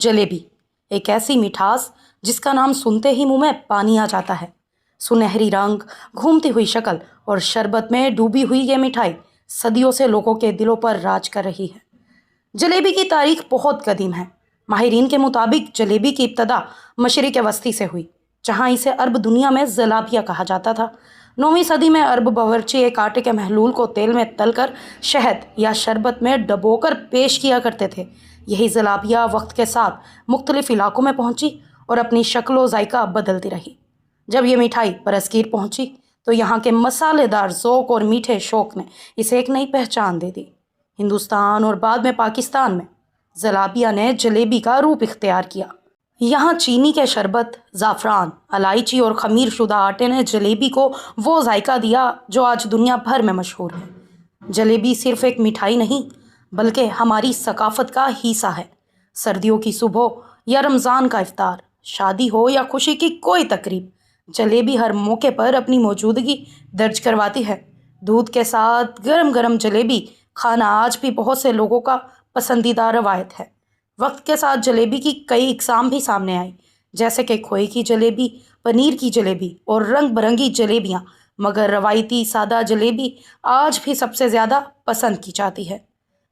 जलेबी एक ऐसी मिठास जिसका नाम सुनते ही मुंह में पानी आ जाता है। सुनहरी रंग, घूमती हुई शक्ल और शरबत में डूबी हुई ये मिठाई सदियों से लोगों के दिलों पर राज कर रही है। जलेबी की तारीख बहुत कदीम है। माहिरीन के मुताबिक जलेबी की इब्तदा मशरिक वस्ती से हुई, जहाँ इसे अरब दुनिया में जलाबिया कहा जाता था। 9वीं सदी में अरब बावर्ची एक आटे के महलूल को तेल में तलकर शहद या शरबत में डबोकर पेश किया करते थे। यही जलाबिया वक्त के साथ मुख्तलिफ इलाकों में पहुंची और अपनी शक्ल व जायका बदलती रही। जब ये मिठाई बरसगीर पहुंची तो यहाँ के मसालेदार ज़ौक़ और मीठे शौक़ ने इसे एक नई पहचान दे दी। हिंदुस्तान और बाद में पाकिस्तान में जलाबिया ने जलेबी का रूप इख्तियार किया। यहाँ चीनी के शरबत, ज़ाफ़रान, इलायची और ख़मीर शुदा आटे ने जलेबी को वो जायका दिया जो आज दुनिया भर में मशहूर है। जलेबी सिर्फ़ एक मिठाई नहीं बल्कि हमारी सकाफ़त का हिस्सा है। सर्दियों की सुबह या रमज़ान का इफ्तार, शादी हो या खुशी की कोई तकरीब, जलेबी हर मौके पर अपनी मौजूदगी दर्ज करवाती है। दूध के साथ गरम गरम जलेबी खाना आज भी बहुत से लोगों का पसंदीदा रवायत है। वक्त के साथ जलेबी की कई इकसाम भी सामने आई, जैसे कि खोए की जलेबी, पनीर की जलेबी और रंग बिरंगी जलेबियाँ, मगर रवायती सादा जलेबी आज भी सबसे ज़्यादा पसंद की जाती है।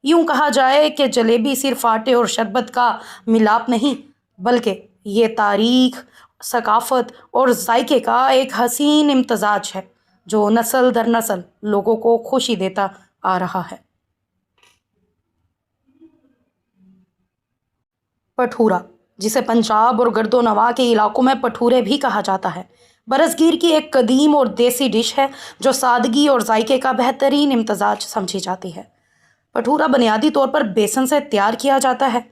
यूँ कहा जाए कि जलेबी सिर्फ आटे और शरबत का मिलाप नहीं बल्कि ये तारीख, सकाफ़त और जायके का एक हसीन इम्तजाज है जो नस्ल दर नस्ल लोगों को खुशी देता आ रहा है। पठूरा, जिसे पंजाब और गर्दोनवा के इलाकों में पठूरे भी कहा जाता है, बरसगीर की एक कदीम और देसी डिश है जो सादगी और जायके का बेहतरीन इम्तजाज समझी जाती है। पठूरा बुनियादी तौर पर बेसन से तैयार किया जाता है।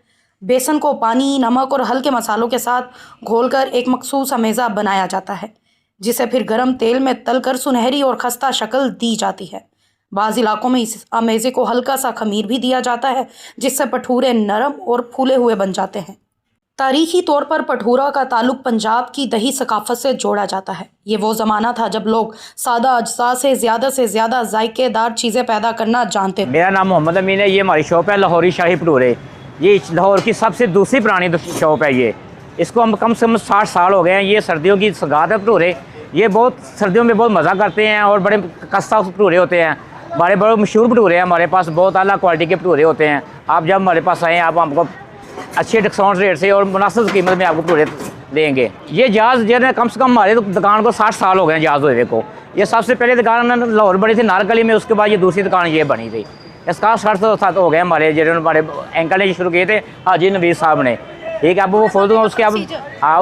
बेसन को पानी, नमक और हल्के मसालों के साथ घोलकर एक मखसूस अमेज़ा बनाया जाता है, जिसे फिर गर्म तेल में तलकर सुनहरी और खस्ता शक्ल दी जाती है। बाज़ इलाकों में इस अमेज़े को हल्का सा खमीर भी दिया जाता है, जिससे पठूरे नरम और फूले हुए बन जाते हैं। तारीखी तौर पर पठूरा का ताल्लुक पंजाब की दही सकाफ़त से जोड़ा जाता है। ये वो ज़माना था जब लोग सादा अज्जा से ज़्यादा जायकेदार चीज़ें पैदा करना जानते थे। मेरा नाम मोहम्मद अमीन है। ये हमारी शॉप है लाहौरी शाही भटूरे। ये लाहौर की सबसे दूसरी पुरानी शॉप है। ये इसको हम कम से कम 60 साल हो गए हैं। ये सर्दियों की सौगात है भटूरे। ये बहुत सर्दियों में बहुत मज़ा करते हैं और बड़े खस्ता भटूरे होते हैं। बड़े मशहूर भटूरे हैं हमारे पास, बहुत आला क्वालिटी के भटूरे होते हैं। आप जब हमारे पास आएँ आप हमको अच्छे डिस्काउंट रेट से और मुनासिब कीमत में आपको भटूरे देंगे। ये जहाज़ जो कम से कम हमारे दुकान को 60 साल हो गए हैं जहाज़ हुए को। ये सबसे पहले दुकान लाहौर बनी थी नारगली में, उसके बाद ये दूसरी दुकान ये बनी थी। इसका 60 हो गए हमारे हमारे एंकल ने शुरू किए थे हाजी नवीद साहब ने। ठीक है, अब वो फोड़ दूँगा उसके अब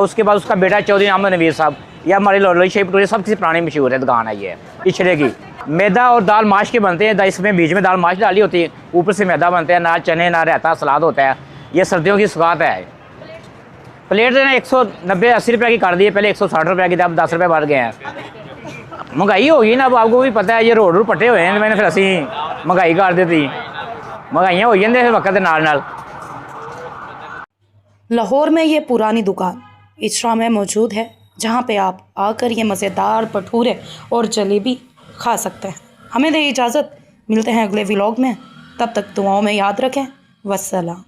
उसके बाद उसका बेटा चौधरी अहमद नवीद साहब। ये हमारे लाहौरी शाही भटूरे सबसे पुरानी मशहूर है दुकान है। ये पिछड़े की मैदा और दाल माश के बनते हैं। इसमें बीच में दाल माश डाली होती है, ऊपर से मैदा बनते हैं, ना चने ना रहता, सलाद होता है। ये सर्दियों की सौगात है। प्लेट ने 190-80 रुपये की कर दी है, पहले 160 रुपये की थी, अब 10 रुपये बढ़ गए हैं। महंगाई होगी ना, अब आपको भी पता है। ये रोड पट्टे हुए हैं, मैंने फिर असी महंगाई कर दी थी। महंगाइयाँ हो जाती वक्त के नाल। लाहौर में ये पुरानी दुकान इशरा में मौजूद है, जहाँ पे आप आकर ये मज़ेदार भटूरे और जलेबी खा सकते हैं। हमें दे इजाज़त, मिलते हैं अगले व्लॉग में। तब तक दुआओं में याद रखें। वस्सलाम।